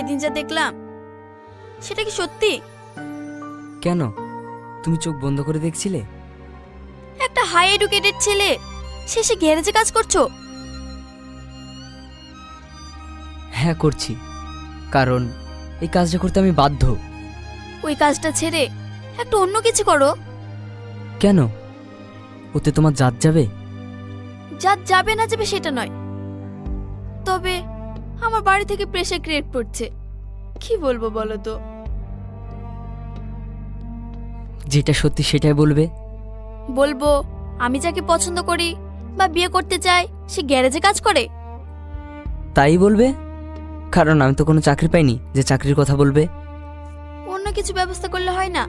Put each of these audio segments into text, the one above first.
সেদিন যা দেখলাম সেটা কি সত্যি? কেন, তুমি চোখ বন্ধ করে দেখছিলে? একটা হাই এডুকেটেড ছেলে শেষে গ্যারেজে কাজ করছো? হ্যাঁ করছি, কারণ এই কাজটা করতে আমি বাধ্য। ওই কাজটা ছেড়ে একটু অন্য কিছু করো। কেন, ওতে তোমার জাত যাবে? যা যাবে না যাবে সেটা নয়, তবে আমার বাড়ি থেকে প্রেশার ক্রিয়েট করছে। কি বলবো বলো তো? যেটা সত্যি সেটাই বলবে। বলবো আমি যাকে পছন্দ করি বা বিয়ে করতে চাই সে গ্যারেজে কাজ করে? তাই বলবে, কারণ আমি তো কোনো চাকরি পাইনি যে চাকরির কথা বলবে। অন্য কিছু ব্যবস্থা করলে হয় না?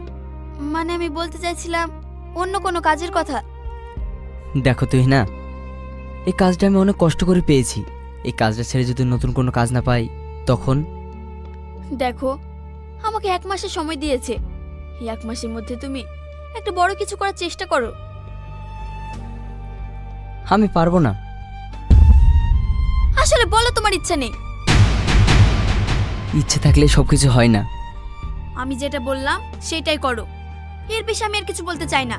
মানে আমি বলতে চাইছিলাম অন্য কোনো কাজের কথা। দেখো তুই না, এই কাজটা আমি অনেক কষ্ট করে পেয়েছি। এই কাজটা ছেড়ে যদি নতুন কোনো কাজ না পাই তখন? দেখো, আমাকে 1 মাসের সময় দিয়েছে। এই 1 মাসের মধ্যে তুমি একটা বড় কিছু করার চেষ্টা করো। আমি পারবো না। আসলে বলো তোমার ইচ্ছা নেই। ইচ্ছে থাকলে সবকিছু হয় না। আমি যেটা বললাম সেটাই করো, এর বেশি আমি আর কিছু বলতে চাই না।